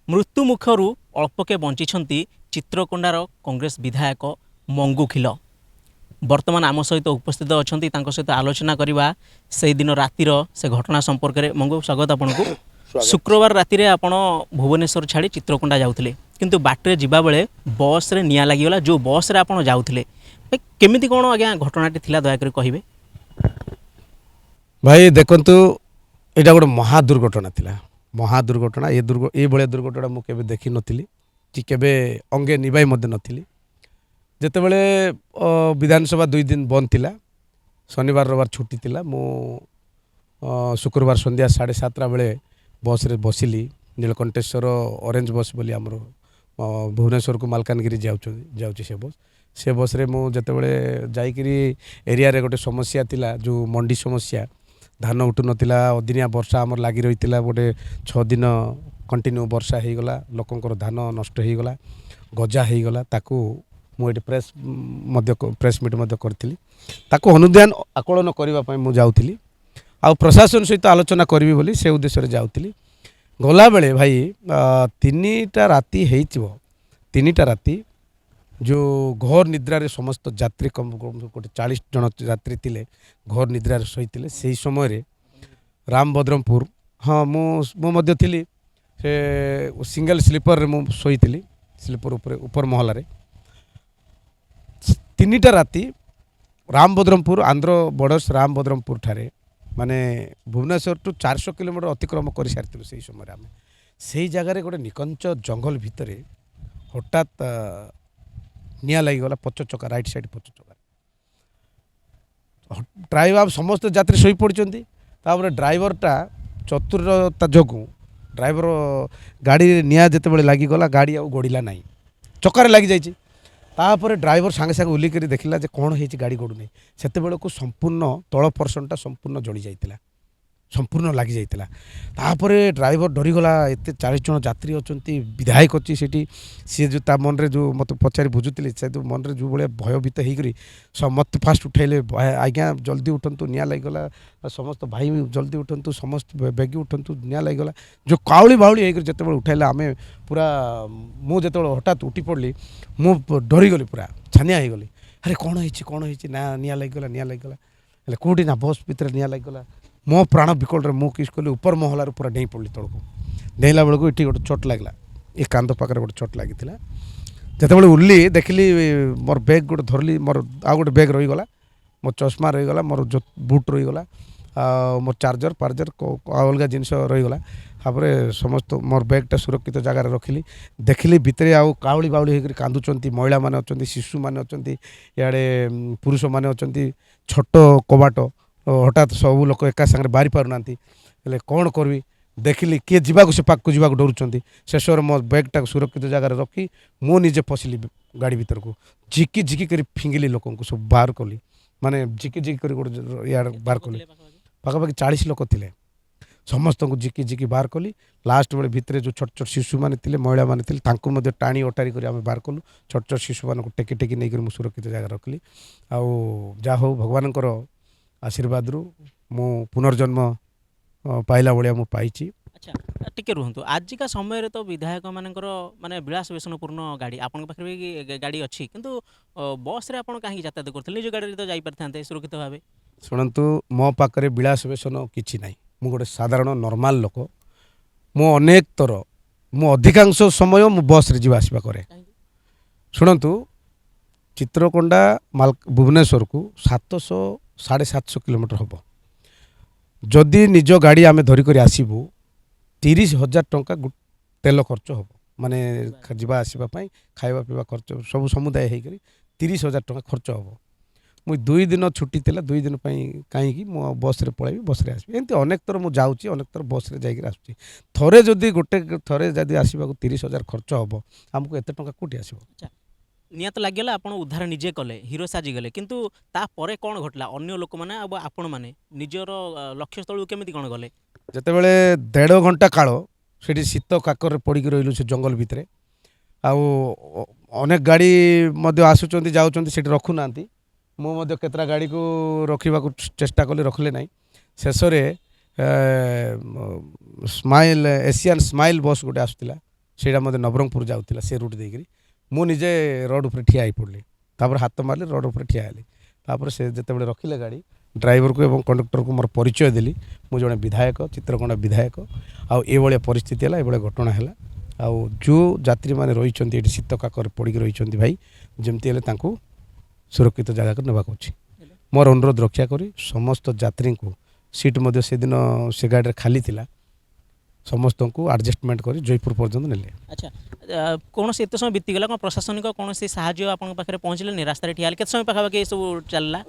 मृत्यु मुखर अल्पके बंची चित्रकोंडार कांग्रेस विधायक मंगू खिल वर्तमान आम सहित उपस्थित अच्छा सहित आलोचना करवा से दिन रातिर से घटना संपर्क में। मंगू स्वागत आपन को। शुक्रवार राति रे आपण भुवनेश्वर छाड़ी चित्रकोंडा जाउथिले किंतु बाटरे जिबा बेले बस रे निया लागिगला। जो बस रे आपण जाउथिले केमिति कोन आज्ञा घटनाटी थिला दया करी कहिबे। भाई देखंतु एटा गोटे महादुर्घटना थिला। महादुर्घटना ये भले दुर्घटना मु केबे देखि नथिली कि केबे अंगे निभाई मध्य नथिली। जेतेबेले विधानसभा 2 दिन बंद थिला, शनिवार रविवार छुट्टी थिला, मु शुक्रवार संध्या 7:30 बेले बस रे बसिली। नीलकंठेश्वर ऑरेंज बस बोली हमरो भुवनेश्वर को मालकानगिरी जाउची से बस रे मु जेतेबेले जाईकरी एरिया रे गोटे समस्या थिला, जो मंडी समस्या, धान उठु नथिला, अदिनिया वर्षा हमर लागी रहितिला। गोटे 6 दिन कंटिन्यू वर्षा हो गला, लोकंकर धान नष्ट हो गला, गजा हो गला। ताकू मुझे प्रेस मीट करी ताकू अनुदान आकलन करने मुझे जाऊँगी आ प्रशासन सहित आलोचना करी बोली से उद्देश्य जाऊँगी। गला बेले भाई 3टा राति हो 3टा राति जो घोर निद्रारे समस्त यात्री गोटे 40 जन यात्री थिले घोर निद्रारे शोते से समय रे रामभद्रमपुर हाँ मु थी से सिंगल स्लीपर रे मु शोती स्लीपर ऊपर महल 3टा राति रामभद्रमपुर आंध्र बॉर्डर्स रामभद्रमपुर ठारे माने भुवनेश्वर टू 400 किलोमीटर अतिक्रम कर सारी से समय आम से जगार गोटे निकंच जंगल भितर हठात निया लगिगला पछ चका राइट साइड पछ चका। ड्राइवर समस्त यात्री शोई पड़ते ड्राइवरटा चतुरता जो ड्राइवर गाड़ी निया जिते लगिगला गाड़ी आउ गड़िला ना चकार लग जाइए। तापर ड्राइवर सांगे सांगे उलिक देखला जे कौन है गाड़ी गड़ू नहीं से बेलू संपूर्ण तल पर्सनटा संपूर्ण जली जाइए संपूर्ण लगी जाइए। तापर ड्राइवर डरीगला एत 40 जन यात्री अच्छा विधायक अच्छी से सी जो ता मन जो मत पचारि बुझुले से मन जो भाई भयभीत होकर मत फास्ट उठेले आज्ञा जल्दी उठंतु निया लगिगला समस्त भाई जल्दी उठंतु समस्त बेगी उठंतु निया लगिगला। जो काउली बाउली होकर जिते उठाइला आम पूरा मुझे हठात उठी पड़ली मु डरीगली पूरा छानिया हो गली। अरे कौन है ना निया लगिगला कौटी ना बस भितर निया लगिगला। मो प्राण विकल मु किस कली ऊपर महलार पूरा डेई पड़ी तौक डेला बेलू ये गोटे चोट लगला ये कांद पाखे गोटे चोट लगी जिते उल्ली देखली मोर बैग गोटे धरली मोर आ गोटे बैग रहीगला मोर चश्मा रहीगला मोर जो बुट रहीगला मोर चार्जर पार्जर अलग जिनस रहीगला। तापर समस्त मोर बैगटा सुरक्षित जगार रखिली देखिली भितर आउ काउली बाउली होकर कांदुचंती महिला माने अछंती शिशु माने अछंती इआड़े पुरुष माने अछंती छोट कबाट हठात सब लोक एका सागर बारी पारना हेले कौन करबी देखिली किए जावाक से पाक जावाक डरुंट शेष मो बैगटा सुरक्षित जगार रखी मु निजे फसिली गाड़ी भीतर को झिकी झिकी कर फिंगिली लोक सब बाहर कली माने झिकी झिकी कर गोटे यार बाहर कली पाखापाखि 40 लोक थे समस्त को झिकी झिकी बाहर कली। लास्ट बेले भितर जो छोट छोट शिशु मैंने थे महिला मैंने टाणी अटारी कर बाहर कलु छोट छोट शिशु मान टेकी टेकी नहीं सुरक्षित जगह रखली। आउ जा हो भगवान आशीर्वाद रु मु पुनर्जन्म पाइला भाया मु पाइछि। अच्छा टिके रुहतु आजिका समय तो विधायक मानकर माने विलास व्यसनपूर्ण गाड़ी आपन पाखे भी गाड़ी अच्छी किंतु बस रे आपन कहीं यातायात करते निज गाड़ी तो जाई परथांते सुरक्षित भावे। शुणु मो पाखे विलास व्यसन किछि नाही मु गोटे साधारण नॉर्मल लोक मु अनेक थर मु अधिकांश समय मु बस रे जीवा आसवा करे। शुणु चित्रकोंडा भुवनेश्वर को 700-750 किलोमीटर हम जदि निज गाड़ी आम धरिक आसबू 30,000 टंका तेल खर्च हम माने जावा आसवाई खावा पीवा खर्च सब समुदाय होकर 30,000 टंका खर्च हम। मुई 2 दिन छुट्टी थिला 2 दिन कहीं मु बस रे पलैबी बस रे आसबी एमती अनेक थर मु जाऊँगी अनेक थर बस रे जाइए आसुची थरे जदि गोटे थरे जदि आसवाक 30,000 खर्च हम आमको एत टंका कोटी आसब। निया तो लगे आप उद्धार निजे कले हिरो साजी गले किंतु तापर कौन घटला अन्य लोक मैंने आपण मैंने निजर लक्ष्य स्थल केमी कौन गले जिते बड़े 1.5 घंटा काल से शीत काकर पड़ी रही से जंगल भितर अनेक गाड़ी आसुँच जाऊँच से रखुना मुझे केतरा गाड़ी को रखा चेष्टा कले रखले ना शेष स्माइल एशियन स्माइल बस गोटे आसूला ସେଇଟା ମୋତେ ନବରଙ୍ଗପୁର ଯାଉଥିଲା ସେ ରୁଟ୍ ଦେଇକରି ମୁଁ ନିଜେ ରୋଡ଼ ଉପରେ ଠିଆ ହେଇ ପଡ଼ିଲି ତାପରେ ହାତ ମାରିଲି ରୋଡ଼ ଉପରେ ଠିଆ ହେଲି ତାପରେ ସେ ଯେତେବେଳେ ରଖିଲେ ଗାଡ଼ି ଡ୍ରାଇଭରକୁ ଏବଂ କଣ୍ଡକ୍ଟରକୁ ମୋର ପରିଚୟ ଦେଲି ମୁଁ ଜଣେ ବିଧାୟକ ଚିତ୍ରକୋଣ୍ଡା ବିଧାୟକ ଆଉ ଏଭଳିଆ ପରିସ୍ଥିତି ହେଲା ଏଭଳିଆ ଘଟଣା ହେଲା ଆଉ ଯେଉଁ ଯାତ୍ରୀମାନେ ରହିଛନ୍ତି ଏଠି ଶୀତ କାକରେ ପଡ଼ିକି ରହିଛନ୍ତି ଭାଇ ଯେମିତି ହେଲେ ତାଙ୍କୁ ସୁରକ୍ଷିତ ଜାଗାକୁ ନେବାକୁ ଅଛି ମୋର ଅନୁରୋଧ ରକ୍ଷା କରି ସମସ୍ତ ଯାତ୍ରୀଙ୍କୁ ସିଟ୍ ମଧ୍ୟ ସେଦିନ ସେ ଗାଡ଼ିରେ ଖାଲି ଥିଲା ସମସ୍ତଙ୍କୁ ଆଡ଼ଜଷ୍ଟମେଣ୍ଟ କରି ଜୟପୁର ପର୍ଯ୍ୟନ୍ତ ନେଲେ ଆଚ୍ଛା କୌଣସି ଏତେ ସମୟ ବିତିଗଲା କ'ଣ ପ୍ରଶାସନିକ କୌଣସି ସାହାଯ୍ୟ ଆପଣଙ୍କ ପାଖରେ ପହଞ୍ଚିଲେନି ରାସ୍ତାରେ ଠିଆ ହେଲେ କେତେ ସମୟ ପାଖାପାଖି ଏସବୁ ଚାଲିଲା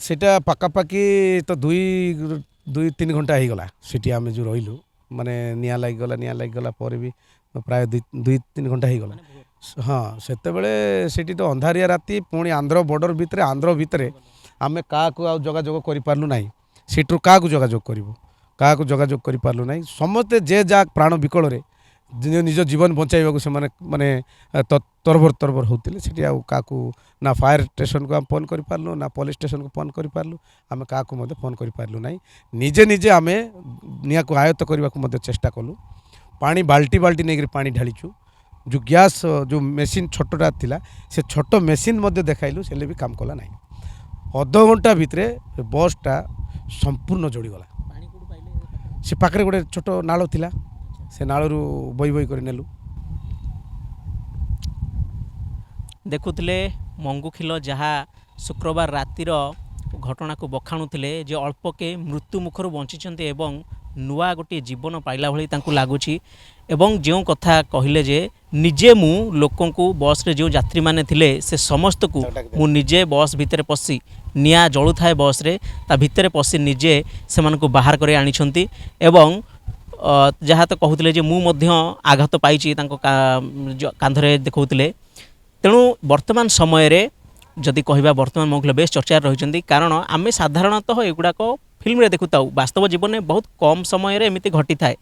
ସେଟା ପାଖାପାଖି ତ ଦୁଇ ତିନି ଘଣ୍ଟା ହେଇଗଲା ସେଠି ଆମେ ଯେଉଁ ରହିଲୁ ମାନେ ନିଆଁ ଲାଗିଗଲା ପରେ ବି ପ୍ରାୟ ଦୁଇ ତିନି ଘଣ୍ଟା ହେଇଗଲା ହଁ ସେତେବେଳେ ସେଠି ତ ଅନ୍ଧାରିଆ ରାତି ପୁଣି ଆନ୍ଧ୍ର ବର୍ଡ଼ର ଭିତରେ ଆମେ କାହାକୁ ଆଉ ଯୋଗାଯୋଗ କରିପାରିଲୁ ନାହିଁ ସେଠୁ କାହାକୁ ଯୋଗାଯୋଗ କରିପାରିଲୁ ନାହିଁ ସମସ୍ତେ ଯେ ଯାହା ପ୍ରାଣ ବିକଳରେ ନିଜ ଜୀବନ ବଞ୍ଚାଇବାକୁ ସେମାନେ ମାନେ ତରବର ହେଉଥିଲେ ସେଠି ଆଉ କାହାକୁ ନା ଫାୟାର ଷ୍ଟେସନକୁ ଆମେ ଫୋନ୍ କରିପାରିଲୁ ନା ପୋଲିସ ଷ୍ଟେସନକୁ ଫୋନ୍ କରିପାରିଲୁ ଆମେ କାହାକୁ ମଧ୍ୟ ଫୋନ୍ କରିପାରିଲୁ ନାହିଁ ନିଜେ ଆମେ ନିଆଁକୁ ଆୟତ୍ତ କରିବାକୁ ମଧ୍ୟ ଚେଷ୍ଟା କଲୁ ପାଣି ବାଲ୍ଟି ନେଇକରି ପାଣି ଢାଳିଛୁ ଯେଉଁ ଗ୍ୟାସ୍ ଯେଉଁ ମେସିନ୍ ଛୋଟଟା ଥିଲା ସେ ଛୋଟ ମେସିନ୍ ମଧ୍ୟ ଦେଖାଇଲୁ ହେଲେ ବି କାମ କଲା ନାହିଁ ଅଧଘଣ୍ଟା ଭିତରେ ବସ୍ଟା ସମ୍ପୂର୍ଣ୍ଣ ଜଳିଗଲା ସେ ପାଖରେ ଗୋଟେ ଛୋଟ ନାଳ ଥିଲା ସେ ନାଳରୁ ବହି କରି ନେଲୁ ଦେଖୁଥିଲେ ମଙ୍ଗୁଖିଲ ଯାହା ଶୁକ୍ରବାର ରାତିର ଘଟଣାକୁ ବଖାଣୁଥିଲେ ଯେ ଅଳ୍ପକେ ମୃତ୍ୟୁ ମୁଖରୁ ବଞ୍ଚିଛନ୍ତି ଏବଂ ନୂଆ ଗୋଟିଏ ଜୀବନ ପାଇଲା ଭଳି ତାଙ୍କୁ ଲାଗୁଛି ଏବଂ ଯେଉଁ କଥା କହିଲେ ଯେ ନିଜେ ମୁଁ ଲୋକଙ୍କୁ ବସ୍ରେ ଯେଉଁ ଯାତ୍ରୀମାନେ ଥିଲେ ସେ ସମସ୍ତଙ୍କୁ ମୁଁ ନିଜେ ବସ୍ ଭିତରେ ପଶି ନିଆଁ ଜଳୁଥାଏ ବସ୍ରେ ତା ଭିତରେ ପଶି ନିଜେ ସେମାନଙ୍କୁ ବାହାର କରି ଆଣିଛନ୍ତି ଏବଂ ଯାହା ତ କହୁଥିଲେ ଯେ ମୁଁ ମଧ୍ୟ ଆଘାତ ପାଇଛି ତାଙ୍କ କାନ୍ଧରେ ଦେଖାଉଥିଲେ ତେଣୁ ବର୍ତ୍ତମାନ ସମୟରେ ଯଦି କହିବା ବର୍ତ୍ତମାନ ମଙ୍ଗୁଖିଲ ବେଶ ଚର୍ଚ୍ଚାରେ ରହିଛନ୍ତି କାରଣ ଆମେ ସାଧାରଣତଃ ଏଗୁଡ଼ାକ ଫିଲ୍ମରେ ଦେଖୁଥାଉ ବାସ୍ତବ ଜୀବନରେ ବହୁତ କମ୍ ସମୟରେ ଏମିତି ଘଟିଥାଏ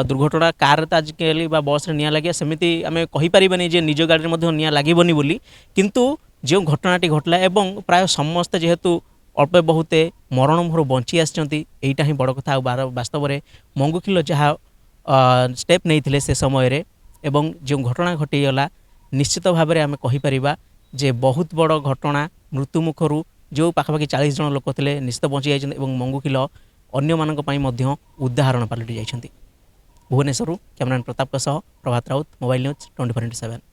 ଦୁର୍ଘଟଣା କାରରେ ତ ଆଜିକାଲି ବା ବସ୍ରେ ନିଆଁ ଲାଗିବା ସେମିତି ଆମେ କହିପାରିବାନି ଯେ ନିଜ ଗାଡ଼ିରେ ମଧ୍ୟ ନିଆଁ ଲାଗିବନି ବୋଲି କିନ୍ତୁ ଯେଉଁ ଘଟଣାଟି ଘଟିଲା ଏବଂ ପ୍ରାୟ ସମସ୍ତେ ଯେହେତୁ ଅଳ୍ପ ବହୁତେ ମରଣ ମୁହଁରୁ ବଞ୍ଚି ଆସିଛନ୍ତି ଏଇଟା ହିଁ ବଡ଼ କଥା ଆଉ ବାସ୍ତବରେ ମଙ୍ଗୁଖିଲ ଯାହା ଷ୍ଟେପ୍ ନେଇଥିଲେ ସେ ସମୟରେ ଏବଂ ଯେଉଁ ଘଟଣା ଘଟିଗଲା ନିଶ୍ଚିତ ଭାବରେ ଆମେ କହିପାରିବା ଯେ ବହୁତ ବଡ଼ ଘଟଣା ମୃତ୍ୟୁମୁଖରୁ ଯେଉଁ ପାଖାପାଖି 40 ଜଣ ଲୋକ ଥିଲେ ନିଶ୍ଚିତ ବଞ୍ଚି ଯାଇଛନ୍ତି ଏବଂ ମଙ୍ଗୁଖିଲ ଅନ୍ୟମାନଙ୍କ ପାଇଁ ମଧ୍ୟ ଉଦାହରଣ ପାଲଟି ଯାଇଛନ୍ତି ଭୁବନେଶ୍ୱରରୁ କ୍ୟାମେରାମ୍ୟାନ୍ ପ୍ରତାପଙ୍କ ସହ ପ୍ରଭାତ ରାଉତ ମୋବାଇଲ ନ୍ୟୁଜ୍ 24x7